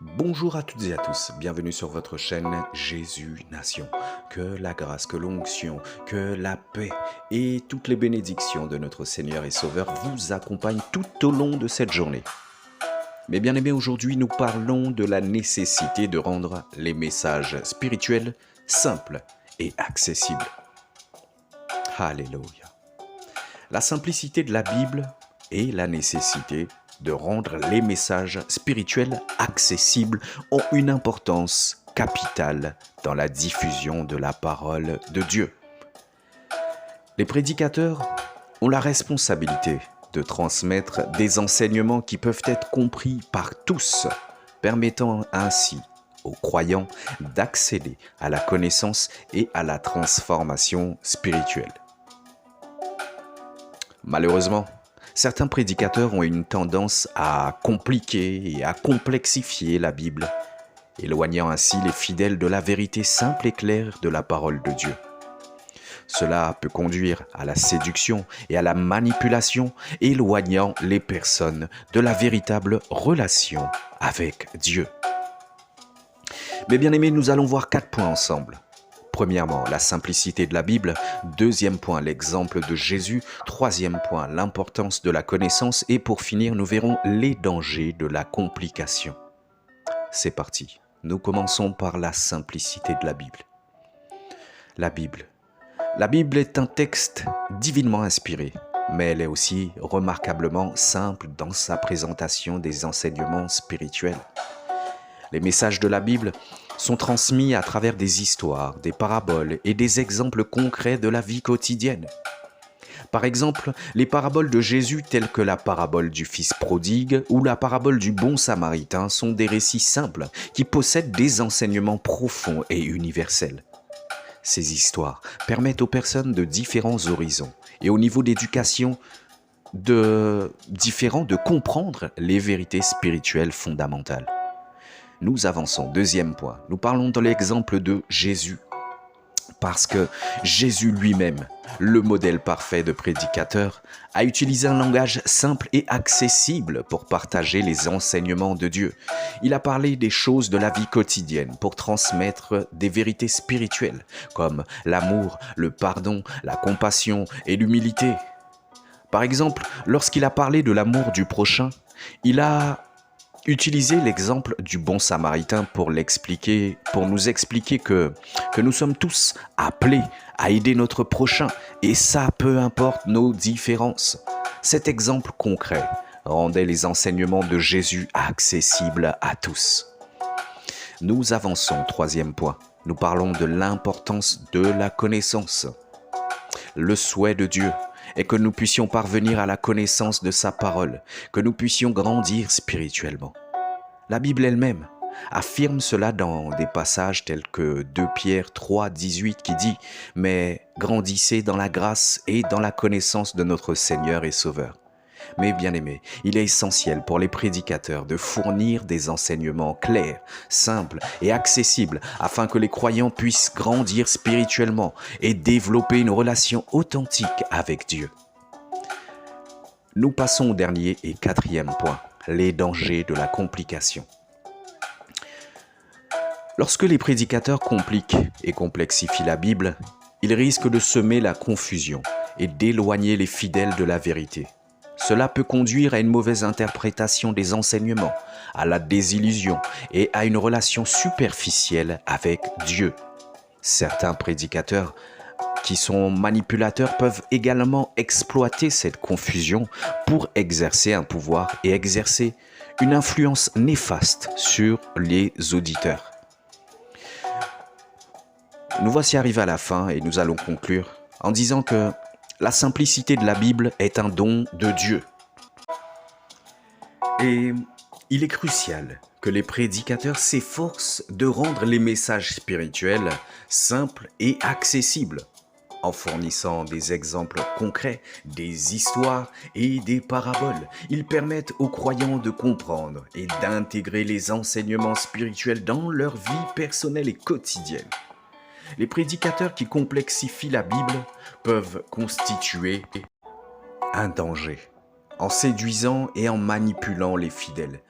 Bonjour à toutes et à tous, bienvenue sur votre chaîne Jésus Nation. Que la grâce, que l'onction, que la paix et toutes les bénédictions de notre Seigneur et Sauveur vous accompagnent tout au long de cette journée. Mes bien-aimés, aujourd'hui nous parlons de la nécessité de rendre les messages spirituels simples et accessibles. Alléluia. La simplicité de la Bible et la nécessité de rendre les messages spirituels accessibles ont une importance capitale dans la diffusion de la parole de Dieu. Les prédicateurs ont la responsabilité de transmettre des enseignements qui peuvent être compris par tous, permettant ainsi aux croyants d'accéder à la connaissance et à la transformation spirituelle. Malheureusement, certains prédicateurs ont une tendance à compliquer et à complexifier la Bible, éloignant ainsi les fidèles de la vérité simple et claire de la parole de Dieu. Cela peut conduire à la séduction et à la manipulation, éloignant les personnes de la véritable relation avec Dieu. Mais bien aimés, nous allons voir 4 points ensemble. Premièrement, la simplicité de la Bible. Deuxième point, l'exemple de Jésus. Troisième point, l'importance de la connaissance. Et pour finir, nous verrons les dangers de la complication. C'est parti. Nous commençons par la simplicité de la Bible. La Bible. La Bible est un texte divinement inspiré, mais elle est aussi remarquablement simple dans sa présentation des enseignements spirituels. Les messages de la Bible sont transmis à travers des histoires, des paraboles et des exemples concrets de la vie quotidienne. Par exemple, les paraboles de Jésus telles que la parabole du fils prodigue ou la parabole du bon samaritain sont des récits simples qui possèdent des enseignements profonds et universels. Ces histoires permettent aux personnes de différents horizons et au niveau d'éducation différents de comprendre les vérités spirituelles fondamentales. Nous avançons. Deuxième point, nous parlons de l'exemple de Jésus. Parce que Jésus lui-même, le modèle parfait de prédicateur, a utilisé un langage simple et accessible pour partager les enseignements de Dieu. Il a parlé des choses de la vie quotidienne pour transmettre des vérités spirituelles comme l'amour, le pardon, la compassion et l'humilité. Par exemple, lorsqu'il a parlé de l'amour du prochain, il a utilisez l'exemple du bon samaritain pour nous expliquer que nous sommes tous appelés à aider notre prochain, et ça peu importe nos différences. Cet exemple concret rendait les enseignements de Jésus accessibles à tous. Nous avançons, troisième point. Nous parlons de l'importance de la connaissance. Le souhait de Dieu est que nous puissions parvenir à la connaissance de sa parole, que nous puissions grandir spirituellement. La Bible elle-même affirme cela dans des passages tels que 2 Pierre 3, 18 qui dit « Mais grandissez dans la grâce et dans la connaissance de notre Seigneur et Sauveur ». Mais bien aimé, il est essentiel pour les prédicateurs de fournir des enseignements clairs, simples et accessibles afin que les croyants puissent grandir spirituellement et développer une relation authentique avec Dieu. Nous passons au dernier et quatrième point, les dangers de la complication. Lorsque les prédicateurs compliquent et complexifient la Bible, ils risquent de semer la confusion et d'éloigner les fidèles de la vérité. Cela peut conduire à une mauvaise interprétation des enseignements, à la désillusion et à une relation superficielle avec Dieu. Certains prédicateurs qui sont manipulateurs peuvent également exploiter cette confusion pour exercer un pouvoir et exercer une influence néfaste sur les auditeurs. Nous voici arrivés à la fin et nous allons conclure en disant que la simplicité de la Bible est un don de Dieu. Et il est crucial que les prédicateurs s'efforcent de rendre les messages spirituels simples et accessibles, en fournissant des exemples concrets, des histoires et des paraboles. Ils permettent aux croyants de comprendre et d'intégrer les enseignements spirituels dans leur vie personnelle et quotidienne. Les prédicateurs qui complexifient la Bible peuvent constituer un danger en séduisant et en manipulant les fidèles.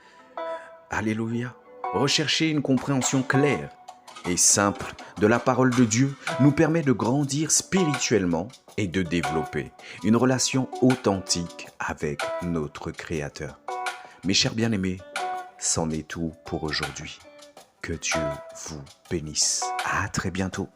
Alléluia. Rechercher une compréhension claire et simple de la parole de Dieu nous permet de grandir spirituellement et de développer une relation authentique avec notre Créateur. Mes chers bien-aimés, c'en est tout pour aujourd'hui. Que Dieu vous bénisse. À très bientôt.